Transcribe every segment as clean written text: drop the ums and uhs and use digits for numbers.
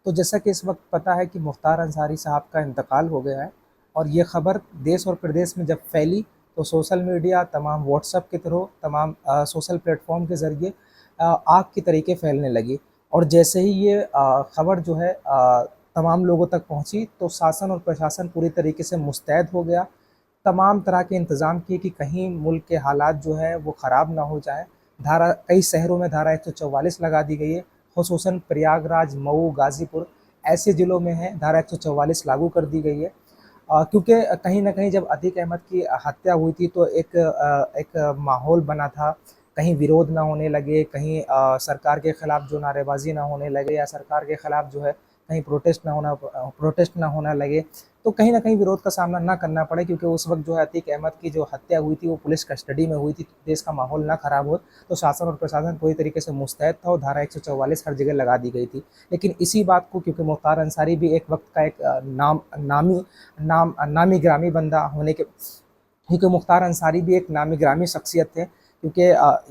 तो जैसा कि इस वक्त पता है कि मुख्तार अंसारी साहब का इंतकाल हो गया है, और ये ख़बर देश और प्रदेश में जब फैली तो सोशल मीडिया, तमाम व्हाट्सएप के थ्रू, तमाम सोशल प्लेटफॉर्म के ज़रिए आग की तरीके फैलने लगी। और जैसे ही ये ख़बर जो है तमाम लोगों तक पहुंची तो शासन और प्रशासन पूरी तरीके से मुस्तैद हो गया। तमाम तरह के इंतज़ाम किए कि कहीं मुल्क के हालात जो है वो ख़राब ना हो जाए। कई शहरों में धारा 144 लगा दी गई है, ख़ुसूसन प्रयागराज, मऊ, गाज़ीपुर ऐसे ज़िलों में है धारा 144 लागू कर दी गई है। क्योंकि कहीं न कहीं जब अतीक अहमद की हत्या हुई थी तो एक माहौल बना था, कहीं विरोध ना होने लगे, कहीं सरकार के खिलाफ जो नारेबाज़ी ना होने लगे, या सरकार के खिलाफ जो है कहीं प्रोटेस्ट ना होना लगे, तो कहीं न कहीं विरोध का सामना ना करना पड़े, क्योंकि उस वक़्त जो है अतीक अहमद की जो हत्या हुई थी वो पुलिस कस्टडी में हुई थी, देश का माहौल ना ख़राब हो। तो शासन और प्रशासन पूरी तरीके से मुस्तैद था और धारा 144 हर जगह लगा दी गई थी। लेकिन इसी बात को, क्योंकि मुख्तार अंसारी भी एक वक़्त का एक नामी गिरामी बंदा होने के, क्योंकि मुख्तार अंसारी भी एक नामी गिरामी शख्सियत थे, क्योंकि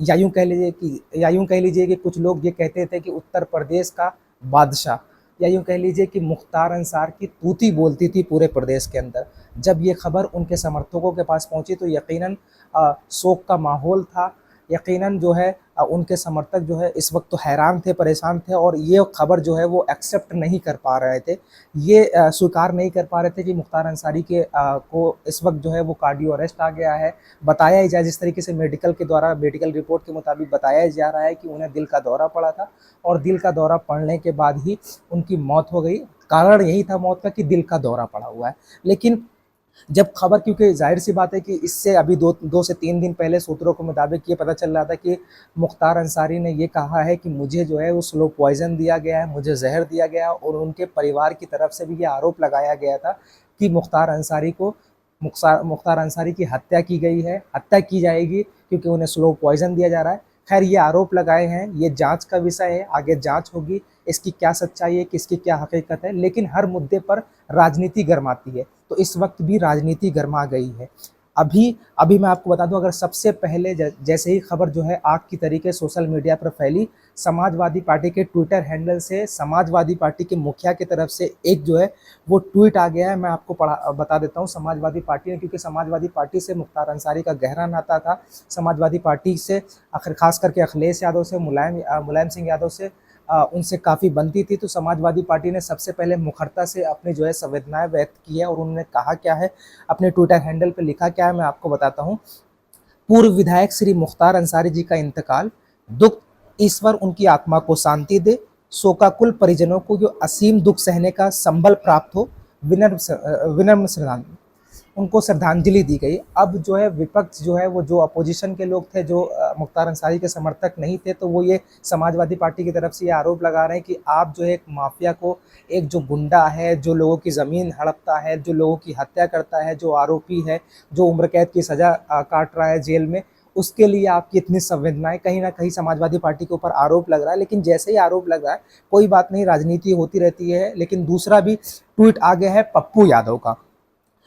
या यूँ कह लीजिए कि कुछ लोग ये कहते थे कि उत्तर प्रदेश का बादशाह, या यूँ कह लीजिए कि मुख्तार अंसार की तूती बोलती थी पूरे प्रदेश के अंदर। जब ये खबर उनके समर्थकों के पास पहुंची तो यकीनन शोक का माहौल था। यकीनन जो है उनके समर्थक जो है इस वक्त तो हैरान थे, परेशान थे, और ये खबर जो है वो एक्सेप्ट नहीं कर पा रहे थे। ये स्वीकार नहीं कर पा रहे थे कि मुख्तार अंसारी को इस वक्त जो है वो कार्डियो अरेस्ट आ गया है। बताया ही जाए, जिस तरीके से मेडिकल रिपोर्ट के मुताबिक बताया जा रहा है कि उन्हें दिल का दौरा पड़ा था, और दिल का दौरा पड़ने के बाद ही उनकी मौत हो गई। कारण यही था मौत का कि दिल का दौरा पड़ा हुआ है। लेकिन जब खबर, क्योंकि ज़ाहिर सी बात है कि इससे अभी 2 से 3 दिन पहले सूत्रों के मुताबिक ये पता चल रहा था कि मुख्तार अंसारी ने ये कहा है कि मुझे जो है वो स्लो पॉइज़न दिया गया है, मुझे ज़हर दिया गया है, और उनके परिवार की तरफ से भी ये आरोप लगाया गया था कि मुख्तार अंसारी की हत्या की गई है, हत्या की जाएगी, क्योंकि उन्हें स्लो पॉइज़न दिया जा रहा है। खैर, ये आरोप लगाए हैं, ये जाँच का विषय है, आगे जाँच होगी, इसकी क्या सच्चाई है, किसकी क्या हकीकत है, लेकिन हर मुद्दे पर राजनीति गरमाती है। तो इस वक्त भी राजनीति गरमा गई है। अभी अभी मैं आपको बता दूं, अगर सबसे पहले जैसे ही खबर जो है आग की तरीके सोशल मीडिया पर फैली, समाजवादी पार्टी के ट्विटर हैंडल से समाजवादी पार्टी के मुखिया की तरफ से एक जो है वो ट्वीट आ गया है। मैं आपको बता देता हूं, समाजवादी पार्टी ने, क्योंकि समाजवादी पार्टी से मुख्तार अंसारी का गहरा नाता था, समाजवादी पार्टी से आखिर खास करके अखिलेश यादव से, मुलायम सिंह यादव से उनसे काफ़ी बनती थी। तो समाजवादी पार्टी ने सबसे पहले मुखरता से अपनी जो है संवेदनाएं व्यक्त की है, और उन्होंने कहा क्या है, अपने ट्विटर हैंडल पे लिखा क्या है, मैं आपको बताता हूँ। पूर्व विधायक श्री मुख्तार अंसारी जी का इंतकाल, दुख, ईश्वर उनकी आत्मा को शांति दे, शोकाकुल परिजनों को जो असीम दुख सहने का संबल प्राप्त हो, विनम्र श्रद्धांजलि, उनको श्रद्धांजलि दी गई। अब जो है विपक्ष जो है वो, जो अपोजिशन के लोग थे, जो मुख्तार अंसारी के समर्थक नहीं थे, तो वो ये समाजवादी पार्टी की तरफ से ये आरोप लगा रहे हैं कि आप जो है एक माफिया को, एक जो गुंडा है, जो लोगों की ज़मीन हड़पता है, जो लोगों की हत्या करता है, जो आरोपी है, जो उम्र कैद की सज़ा काट रहा है जेल में, उसके लिए आपकी इतनी संवेदनाएं, कहीं ना कहीं समाजवादी पार्टी के ऊपर आरोप लग रहा है। लेकिन जैसे ही आरोप लग रहा है, कोई बात नहीं, राजनीति होती रहती है। लेकिन दूसरा भी ट्वीट आ गया है पप्पू यादव का।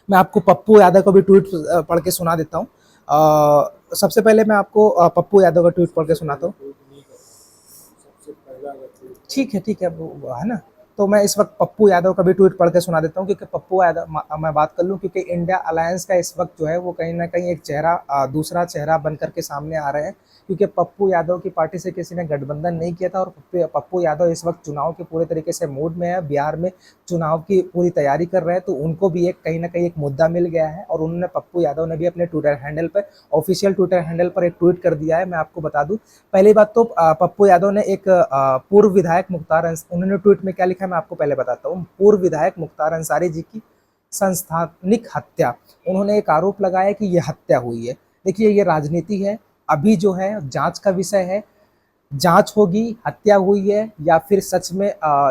मैं आपको पप्पू यादव का भी ट्वीट पढ़ के सुना देता हूँ। सबसे पहले मैं आपको पप्पू यादव का ट्वीट पढ़ के सुनाता हूँ। ठीक है, ठीक है, वो है ना। तो मैं इस वक्त पप्पू यादव का भी ट्वीट पढ़ के सुना देता हूँ, क्योंकि पप्पू यादव, मैं बात कर लूँ, क्योंकि इंडिया अलायंस का इस वक्त जो है वो कहीं ना कहीं एक दूसरा चेहरा बन करके सामने आ रहे हैं, क्योंकि पप्पू यादव की पार्टी से किसी ने गठबंधन नहीं किया था, और पप्पू यादव इस वक्त चुनाव के पूरे तरीके से मूड में है, बिहार में चुनाव की पूरी तैयारी कर रहे हैं। तो उनको भी एक कहीं ना कहीं एक मुद्दा मिल गया है, और उन्होंने, पप्पू यादव ने भी अपने ट्विटर हैंडल पर, ऑफिशियल ट्विटर हैंडल पर एक ट्वीट कर दिया है। मैं आपको बता दूं, पहली बात तो पप्पू यादव ने एक पूर्व विधायक उन्होंने ट्वीट में क्या लिखा है मैं आपको पहले बताता हूँ। पूर्व विधायक मुख्तार अंसारी जी की संस्थानिक हत्या, उन्होंने एक आरोप लगाया कि ये हत्या हुई है। देखिए, ये राजनीति है, अभी जो है जांच का विषय है, जांच होगी, हत्या हुई है या फिर सच में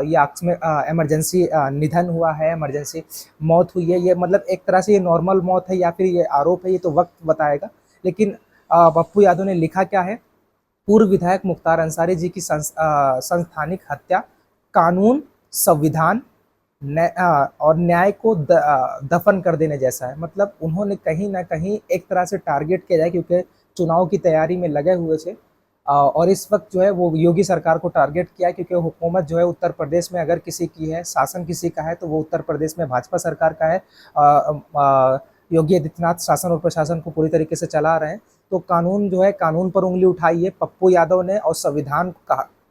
या में इमरजेंसी निधन हुआ है, इमरजेंसी मौत हुई है, ये मतलब एक तरह से ये नॉर्मल मौत है या फिर ये आरोप है, ये तो वक्त बताएगा। लेकिन पप्पू यादव ने लिखा क्या है, पूर्व विधायक मुख्तार अंसारी जी की संस्थानिक हत्या कानून, संविधान और न्याय को दफन कर देने जैसा है। मतलब उन्होंने कहीं ना कहीं एक तरह से टारगेट किया जाए, क्योंकि चुनाव की तैयारी में लगे हुए थे, और इस वक्त जो है वो योगी सरकार को टारगेट किया है, क्योंकि हुकूमत जो है उत्तर प्रदेश में अगर किसी की है, शासन किसी का है, तो वो उत्तर प्रदेश में भाजपा सरकार का है। योगी आदित्यनाथ शासन और प्रशासन को पूरी तरीके से चला रहे हैं। तो कानून जो है, कानून पर उंगली उठाई है पप्पू यादव ने, और संविधान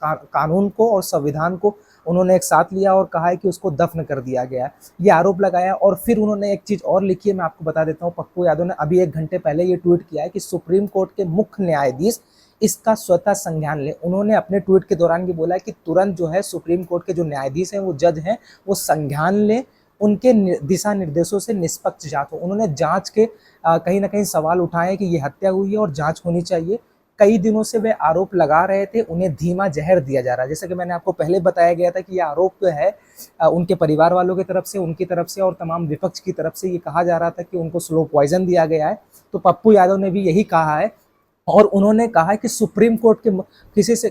कानून को और संविधान को उन्होंने एक साथ लिया और कहा है कि उसको दफन कर दिया गया है, ये आरोप लगाया। और फिर उन्होंने एक चीज़ और लिखी है, मैं आपको बता देता हूँ। पप्पू यादव ने अभी 1 घंटे पहले ये ट्वीट किया है कि सुप्रीम कोर्ट के मुख्य न्यायाधीश इसका स्वतः संज्ञान लें। उन्होंने अपने ट्वीट के दौरान भी बोला है कि तुरंत जो है सुप्रीम कोर्ट के जो न्यायाधीश हैं, वो जज हैं, वो संज्ञान लें, उनके दिशा निर्देशों से निष्पक्ष जांच हो। उन्होंने जांच के कहीं ना कहीं सवाल उठाए हैं कि ये हत्या हुई है और जांच होनी चाहिए। कई दिनों से वे आरोप लगा रहे थे, उन्हें धीमा जहर दिया जा रहा है। जैसे कि मैंने आपको पहले बताया गया था कि ये आरोप जो है उनके परिवार वालों की तरफ से, उनकी तरफ से और तमाम विपक्ष की तरफ से ये कहा जा रहा था कि उनको स्लो पॉइजन दिया गया है। तो पप्पू यादव ने भी यही कहा है, और उन्होंने कहा कि सुप्रीम कोर्ट के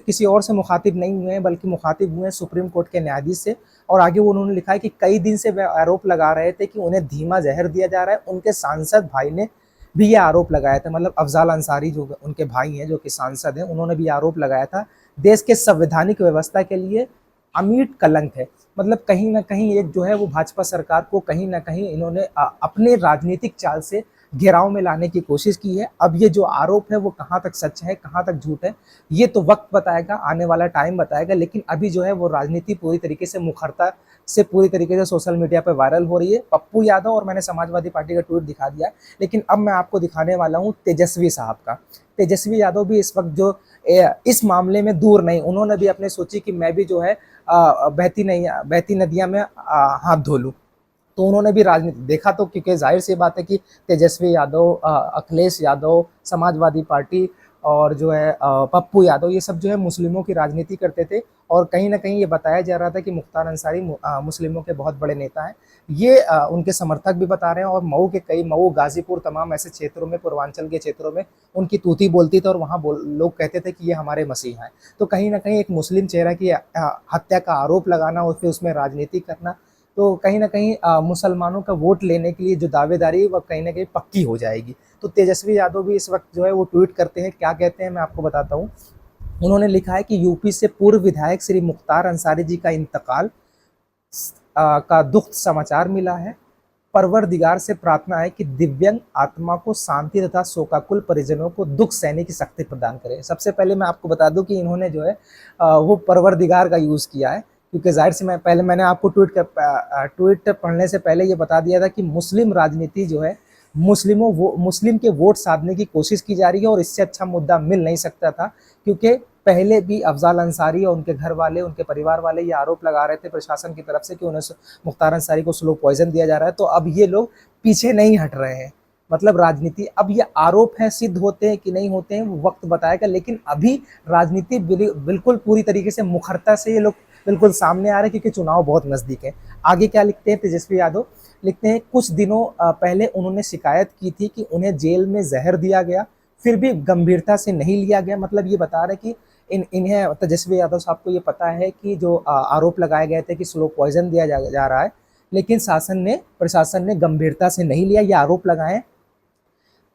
किसी और से मुखातिब नहीं हुए हैं, बल्कि मुखातिब हुए हैं सुप्रीम कोर्ट के न्यायाधीश से। और आगे उन्होंने लिखा है कि कई दिन से वे आरोप लगा रहे थे कि उन्हें धीमा जहर दिया जा रहा है। उनके सांसद भाई ने भी ये आरोप लगाया था, मतलब अफजाल अंसारी जो उनके भाई हैं, जो कि सांसद हैं, उन्होंने भी आरोप लगाया था। देश के संवैधानिक व्यवस्था के लिए अमिट कलंक है। मतलब कहीं ना कहीं एक जो है वो भाजपा सरकार को कहीं ना कहीं इन्होंने अपने राजनीतिक चाल से घेराव में लाने की कोशिश की है। अब ये जो आरोप है वो कहाँ तक सच है, कहाँ तक झूठ है, ये तो वक्त बताएगा, आने वाला टाइम बताएगा। लेकिन अभी जो है वो राजनीति पूरी तरीके से मुखरता से पूरी तरीके से सोशल मीडिया पर वायरल हो रही है। पप्पू यादव और मैंने समाजवादी पार्टी का ट्वीट दिखा दिया है, लेकिन अब मैं आपको दिखाने वाला हूँ तेजस्वी साहब का। तेजस्वी यादव भी इस वक्त जो इस मामले में दूर नहीं, उन्होंने भी अपने सोची कि मैं भी जो है बहती नदियां में हाथ धो लूं। तो उन्होंने भी राजनीति देखा, तो क्योंकि जाहिर सी बात है कि तेजस्वी यादव, अखिलेश यादव, समाजवादी पार्टी और जो है पप्पू यादव, ये सब जो है मुस्लिमों की राजनीति करते थे। और कहीं ना कहीं ये बताया जा रहा था कि मुख्तार अंसारी मुस्लिमों के बहुत बड़े नेता हैं, ये उनके समर्थक भी बता रहे हैं। और मऊ, गाजीपुर, तमाम ऐसे क्षेत्रों में, पूर्वांचल के क्षेत्रों में उनकी तूती बोलती थी और वहाँ लोग कहते थे कि ये हमारे मसीहा हैं। तो कहीं ना कहीं एक मुस्लिम चेहरा की हत्या का आरोप लगाना और फिर उसमें राजनीति करना, तो कहीं ना कहीं मुसलमानों का वोट लेने के लिए जो दावेदारी है वह कहीं ना कहीं पक्की हो जाएगी। तो तेजस्वी यादव भी इस वक्त जो है वो ट्वीट करते हैं, क्या कहते हैं मैं आपको बताता हूँ। उन्होंने लिखा है कि यूपी से पूर्व विधायक श्री मुख्तार अंसारी जी का इंतकाल का दुख समाचार मिला है। परवरदिगार से प्रार्थना है कि दिव्यांग आत्मा को शांति तथा शोकाकुल परिजनों को दुख सहने की शक्ति प्रदान करे। सबसे पहले मैं आपको बता दूं कि इन्होंने जो है वो परवरदिगार का यूज़ किया है, क्योंकि जाहिर से मैंने आपको ट्वीट पढ़ने से पहले ये बता दिया था कि मुस्लिम राजनीति जो है, मुस्लिम के वोट साधने की कोशिश की जा रही है, और इससे अच्छा मुद्दा मिल नहीं सकता था। क्योंकि पहले भी अफजाल अंसारी और उनके घर वाले, उनके परिवार वाले ये आरोप लगा रहे थे प्रशासन की तरफ से कि उन्हें मुख्तार अंसारी को स्लो पॉइजन दिया जा रहा है। तो अब ये लोग पीछे नहीं हट रहे हैं। मतलब राजनीति, अब ये आरोप है, सिद्ध होते हैं कि नहीं होते हैं वो वक्त बताएगा, लेकिन अभी राजनीति बिल्कुल पूरी तरीके से मुखरता से ये लोग बिल्कुल सामने आ रहे हैं, क्योंकि चुनाव बहुत नजदीक है। आगे क्या लिखते हैं तेजस्वी यादव, लिखते हैं कुछ दिनों पहले उन्होंने शिकायत की थी कि उन्हें जेल में जहर दिया गया, फिर भी गंभीरता से नहीं लिया गया। मतलब ये बता रहे कि इन्हें, तेजस्वी यादव साहब को ये पता है कि जो आरोप लगाए गए थे कि स्लो पॉइजन दिया जा रहा है, लेकिन प्रशासन ने गंभीरता से नहीं लिया। ये आरोप लगाए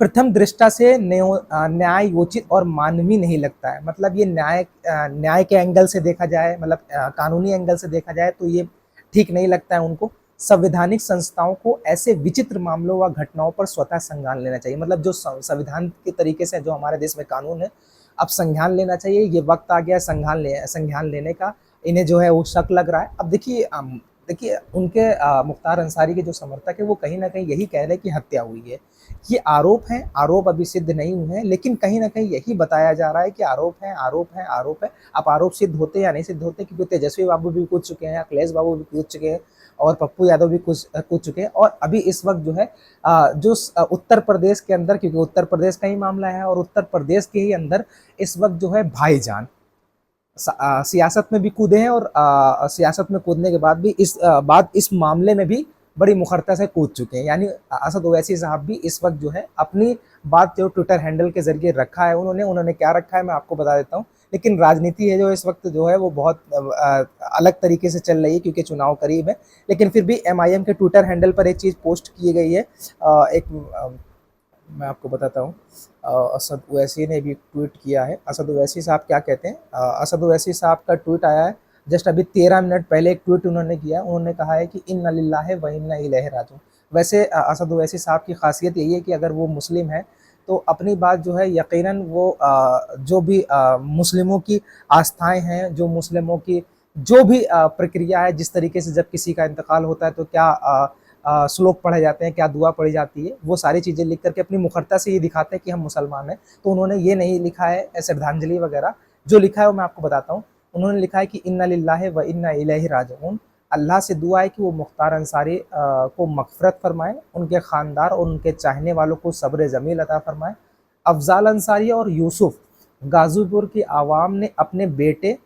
प्रथम दृष्टा से न्यायोचित और मानवीय नहीं लगता है। मतलब ये न्याय के एंगल से देखा जाए, मतलब कानूनी एंगल से देखा जाए तो ये ठीक नहीं लगता है उनको। संवैधानिक संस्थाओं को ऐसे विचित्र मामलों व घटनाओं पर स्वतः संज्ञान लेना चाहिए। मतलब जो संविधान के तरीके से जो हमारे देश में कानून है, अब संज्ञान लेना चाहिए। ये वक्त आ गया संज्ञान लेने का। इन्हें जो है वो शक लग रहा है। अब देखिए उनके मुख्तार अंसारी के जो समर्थक है वो कहीं ना कहीं यही कह रहे हैं कि हत्या हुई है। ये आरोप हैं, आरोप अभी सिद्ध नहीं हुए हैं, लेकिन कहीं ना कहीं यही बताया जा रहा है कि आरोप है, आरोप है, आरोप है। अब आरोप सिद्ध होते या नहीं सिद्ध होते, क्योंकि तेजस्वी बाबू भी कूद चुके हैं, अखिलेश बाबू भी कूद चुके हैं और पप्पू यादव भी कूद चुके हैं। और अभी इस वक्त जो है जो उत्तर प्रदेश के अंदर, क्योंकि उत्तर प्रदेश का ही मामला है, और उत्तर प्रदेश के ही अंदर इस वक्त जो है भाईजान सियासत में भी कूदे हैं, और सियासत में कूदने के बाद भी इस मामले में भी बड़ी मुखरता से कूद चुके हैं। यानी असद ओवैसी साहब भी इस वक्त जो है अपनी बात जो ट्विटर हैंडल के जरिए रखा है, उन्होंने क्या रखा है मैं आपको बता देता हूँ। लेकिन राजनीति है जो इस वक्त जो है वो बहुत अलग तरीके से चल रही है, क्योंकि चुनाव करीब है। लेकिन फिर भी MIM के ट्विटर हैंडल पर एक चीज़ पोस्ट की गई है, एक मैं आपको बताता हूँ। असद ओवैसी ने भी ट्वीट किया है। असद ओवैसी साहब क्या कहते हैं? असद ओवैसी साहब का ट्वीट आया है जस्ट अभी 13 मिनट पहले। एक ट्वीट उन्होंने किया, उन्होंने कहा है कि इन्ना लिल्लाहि व इन्ना इलैहि राजिऊन। वैसे असद ओवैसी साहब की खासियत यही है कि अगर वो मुस्लिम है तो अपनी बात जो है यकीनन वो जो भी मुस्लिमों की आस्थाएं हैं, जो मुस्लिमों की जो भी प्रक्रिया है, जिस तरीके से जब किसी का इंतकाल होता है तो क्या श्लोक पढ़े जाते हैं, क्या दुआ पढ़ी जाती है, वो सारी चीज़ें लिख करके अपनी मुखरता से ये दिखाते हैं कि हम मुसलमान हैं। तो उन्होंने ये नहीं लिखा है श्रद्धांजलि वगैरह, जो लिखा है वो मैं आपको बताता हूँ। उन्होंने लिखा है कि इन्ना लिल्लाहि व इन्ना इलैहि राजिऊन। अल्लाह से दुआ है कि वो मुख्तार अंसारी को मग़फ़िरत फरमाए, उनके ख़ानदार और उनके चाहने वालों को सब्र जमील अता फरमाए। अफ़ज़ाल अंसारी और यूसुफ गाज़ीपुर की आवाम ने अपने बेटे,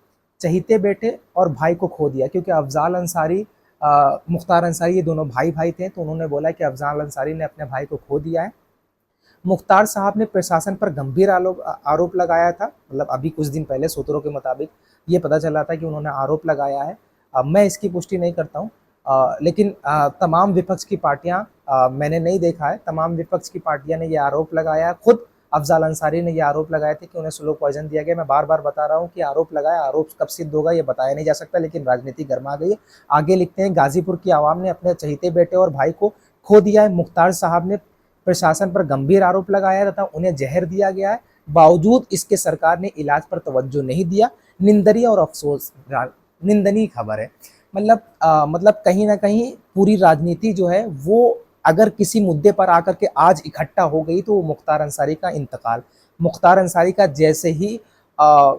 चहीते बेटे और भाई को खो दिया, क्योंकि अफ़ज़ाल अंसारी मुख्तार अंसारी ये दोनों भाई थे, तो उन्होंने बोला कि अफ़ज़ाल अंसारी ने अपने भाई को खो दिया है। मुख्तार साहब ने प्रशासन पर गंभीर आरोप लगाया था। मतलब अभी कुछ दिन पहले सूत्रों के मुताबिक ये पता चला था कि उन्होंने आरोप लगाया है। मैं इसकी पुष्टि नहीं करता हूँ, लेकिन तमाम विपक्ष की पार्टियां, मैंने नहीं देखा है, तमाम विपक्ष की पार्टियां ने ये आरोप लगाया है। खुद अफ़ज़ाल अंसारी ने ये आरोप लगाए थे कि उन्हें स्लो पॉइजन दिया गया। मैं बार बार बता रहा हूँ कि आरोप लगाया, आरोप कब सिद्ध होगा ये बताया नहीं जा सकता, लेकिन राजनीति गर्मा गई है। आगे लिखते हैं, गाजीपुर की आवाम ने अपने चहीते बेटे और भाई को खो दिया है। मुख्तार साहब ने प्रशासन पर गंभीर आरोप लगाया तथा उन्हें जहर दिया गया है। बावजूद इसके सरकार ने इलाज पर तवज्जो नहीं दिया। निंदनीय और अफसोस निंदनीय खबर है। मतलब कहीं ना कहीं पूरी राजनीति जो है वो अगर किसी मुद्दे पर आकर के आज इकट्ठा हो गई तो वो मुख्तार अंसारी का इंतकाल। मुख्तार अंसारी का जैसे ही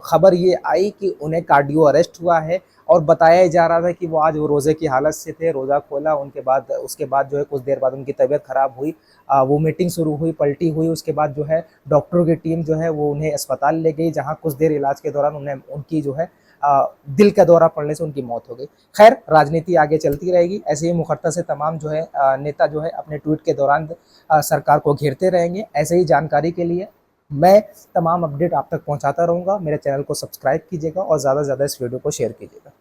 खबर ये आई कि उन्हें कार्डियो अरेस्ट हुआ है और बताया जा रहा था कि वो आज वो रोज़े की हालत से थे, रोज़ा खोला, उसके बाद जो है कुछ देर बाद उनकी तबीयत ख़राब हुई, वोमिटिंग शुरू हुई, पलटी हुई। उसके बाद जो है डॉक्टरों की टीम जो है वो उन्हें अस्पताल ले गई, जहाँ कुछ देर इलाज के दौरान उन्हें उनकी जो है दिल का दौरा पड़ने से उनकी मौत हो गई। खैर, राजनीति आगे चलती रहेगी, ऐसे ही मुखर्ता से तमाम जो है नेता जो है अपने ट्वीट के दौरान सरकार को घेरते रहेंगे। ऐसे ही जानकारी के लिए मैं तमाम अपडेट आप तक पहुंचाता रहूँगा। मेरे चैनल को सब्सक्राइब कीजिएगा और ज़्यादा से ज़्यादा इस वीडियो को शेयर कीजिएगा।